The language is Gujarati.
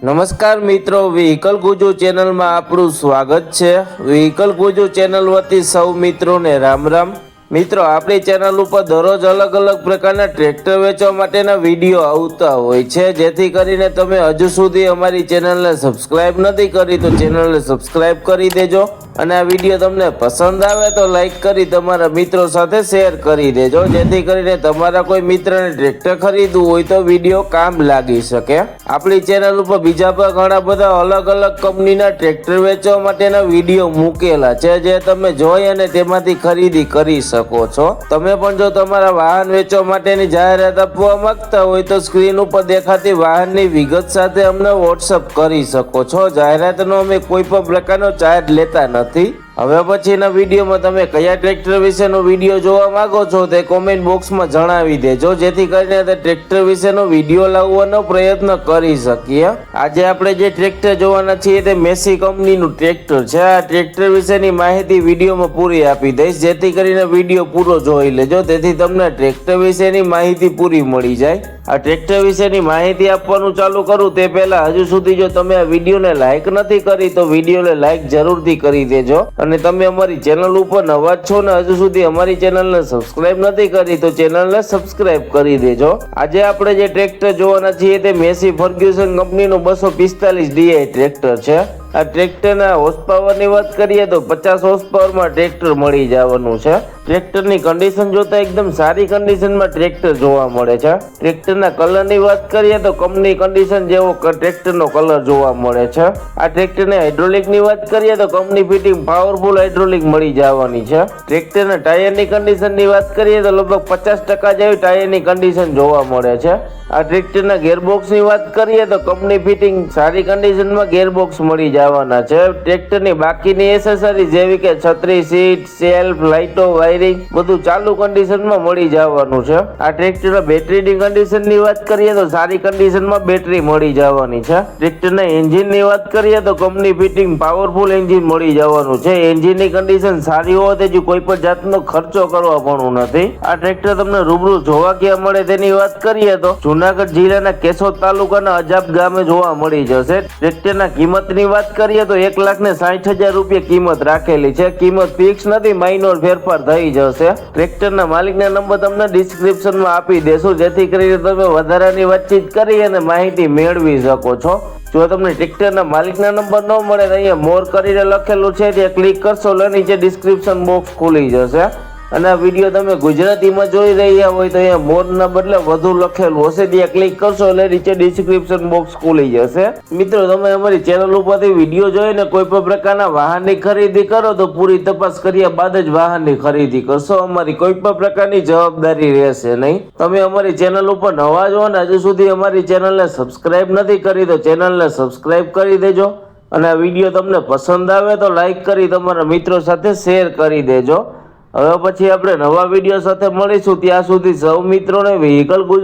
નમસ્કાર મિત્રો, વ્હીકલ ગુજુ ચેનલમાં આપણું સ્વાગત છે। વ્હીકલ ગુજુ ચેનલ વતી સૌ મિત્રોને રામ રામ। મિત્રો, આપણી ચેનલ ઉપર દરરોજ અલગ અલગ પ્રકારના ટ્રેક્ટર વેચવા માટેના વિડીયો આવતા હોય છે, જેથી કરીને તમે હજુ સુધી અમારી ચેનલને સબસ્ક્રાઇબ નથી કરી તો ચેનલને સબસ્ક્રાઇબ કરી દેજો અને આ વિડીયો તમને પસંદ આવે તો લાઈક કરી તમારા મિત્રો સાથે શેર કરી દેજો, જેથી કરીને તમારા કોઈ મિત્રને ટ્રેક્ટર ખરીદવું હોય તો વિડીયો કામ લાગી શકે। આપણી ચેનલ ઉપર બીજા પણ ઘણા બધા અલગ અલગ કંપનીના ટ્રેક્ટર વેચવા માટેના વિડીયો મૂકેલા છે, જે તમે જોઈ અને તેમાંથી ખરીદી કરી શકો છો। તમે પણ જો તમારા વાહન વેચવા માટેની જાહેરાત આપવા માંગતા હોય તો સ્ક્રીન ઉપર દેખાતી વાહનની વિગત સાથે અમને વોટ્સઅપ કરી શકો છો। જાહેરાતનો અમે કોઈ પણ પ્રકારનો ચાર્જ લેતા નથી। હવે પછીના વિડીયોમાં તમે કયા ટ્રેક્ટર વિશેનો વિડીયો જોવા માંગો છો તે કોમેન્ટ બોક્સમાં જણાવી દેજો, જેથી કરીને તે ટ્રેક્ટર વિશેનો વિડીયો લાવવાનો પ્રયત્ન કરી શકીએ। આજે આપણે જે ટ્રેક્ટર જોવાના છીએ તે મેસી કંપનીનું ટ્રેક્ટર છે। આ ટ્રેક્ટર વિશેની માહિતી વિડીયોમાં પૂરી આપી દઈશ, જેથી કરીને વિડીયો પૂરો જોઈ લેજો, તેથી તમને ટ્રેક્ટર વિશેની માહિતી પૂરી મળી જાય। આ ટ્રેક્ટર વિશેની માહિતી આપવાનું ચાલુ કરું તે પહેલા હજુ સુધી જો તમે આ વિડીયોને લાઈક નથી કરી તો વિડીયોને લાઈક જરૂરથી કરી દેજો, અને તમે અમારી ચેનલ ઉપર નવા છો ને હજુ સુધી અમારી ચેનલને સબસ્ક્રાઇબ નથી કરી તો ચેનલને સબસ્ક્રાઇબ કરી દેજો। આજે આપણે જે ટ્રેક્ટર જોવાના છીએ તે મેસી ફર્ગ્યુસન કંપનીનું 245 DI ટ્રેક્ટર છે। આ ટ્રેક્ટરના હોર્સ પાવરની વાત કરીએ તો 50 હોર્સ પાવરમાં ટ્રેક્ટર મળી જવાનું છે। ટ્રેક્ટરની કન્ડિશન જોતા એકદમ સારી કન્ડિશનમાં ટ્રેક્ટર જોવા મળે છે। ટ્રેક્ટરના કલરની વાત કરીએ તો કંપની કન્ડિશન જેવો ટ્રેક્ટરનો કલર જોવા મળે છે। આ ટ્રેક્ટરની હાઇડ્રોલિકની વાત કરીએ તો કંપની ફિટિંગ પાવરફુલ હાઇડ્રોલિક મળી જવાની છે। ટ્રેક્ટરના ટાયરની કન્ડિશનની વાત કરીએ તો લગભગ 50% જેવી ટાયરની કન્ડિશન જોવા મળે છે। આ ટ્રેક્ટરના ગેરબોક્સની વાત કરીએ તો કંપની ફિટિંગ સારી કન્ડિશનમાં ગેરબોક્સ મળી જવાના છે। ટ્રેક્ટરની બાકીની એસેસરી જેવી કે છત્રી, સીટ, સેલ્ફ, લાઇટો, વાયરિંગ બધું ચાલુ કન્ડિશનમાં મળી જવાનું છે। આ ટ્રેક્ટરના બેટરીની કન્ડિશનની વાત કરીએ તો સારી કન્ડિશનમાં બેટરી મળી જવાની છે। ટ્રેક્ટરના એન્જિનની વાત કરીએ તો કંપની ફિટિંગ પાવરફુલ એન્જિન મળી જવાનું છે। એન્જિનની કન્ડિશન સારી હોવાથી કોઈ પણ જાતનો ખર્ચો કરવા પણ નથી। આ ટ્રેક્ટર તમને રૂબરૂ જોવા ક્યાં મળે તેની વાત કરીએ તો જૂનાગઢ જિલ્લાના કેશોદ તાલુકાના અજાબ ગામે જોવા મળી જશે। ટ્રેક્ટરના કિંમતની વાત કરીએ તો 1,60,000 રૂપિયા કિંમત રાખેલી છે। કિંમત ફિક્સ નથી, માઇનોર ફેરફાર થઈ જશે। ટ્રેક્ટરના માલિકના નંબર તમને ડિસ્ક્રિપ્શનમાં આપી દેશું, જેથી કરીને તમે વધારાની વાતચીત કરી અને માહિતી મેળવી શકો છો। જો તમને ટ્રેક્ટરના માલિકના નંબર ન મળે તો અહીંયા મોર કરીને લખેલું છે, ત્યાં ક્લિક કરશો એટલે નીચે ડિસ્ક્રિપ્શન બોક્સ ખુલી જશે, અને આ વિડીયો તમે ગુજરાતીમાં જોઈ રહ્યા હોય તો અહીંયા મોરના બદલે વધુ લખેલું હશે, ત્યાં ક્લિક કરશો એટલે નીચે ડિસ્ક્રિપ્શન બોક્સ ખુલી જશે। મિત્રો, તમે અમારી ચેનલ ઉપરથી વિડીયો જોઈને કોઈ પણ પ્રકારના વાહનની ખરીદી કરો તો પૂરી તપાસ કર્યા બાદ જ વાહનની ખરીદી કરશો। અમારી કોઈ પણ પ્રકારની જવાબદારી રહેશે નહીં। તમે અમારી ચેનલ ઉપર નવા છો અને હજુ સુધી અમારી ચેનલને સબસ્ક્રાઇબ નથી કરી તો ચેનલને સબસ્ક્રાઇબ કરી દેજો, અને આ વિડીયો તમને પસંદ આવે તો લાઈક કરી તમારા મિત્રો સાથે શેર કરી દેજો। હવે પછી આપણે નવા વિડીયો સાથે મળીશું, ત્યાં સુધી સૌ મિત્રોને વ્હીકલ ગુજુ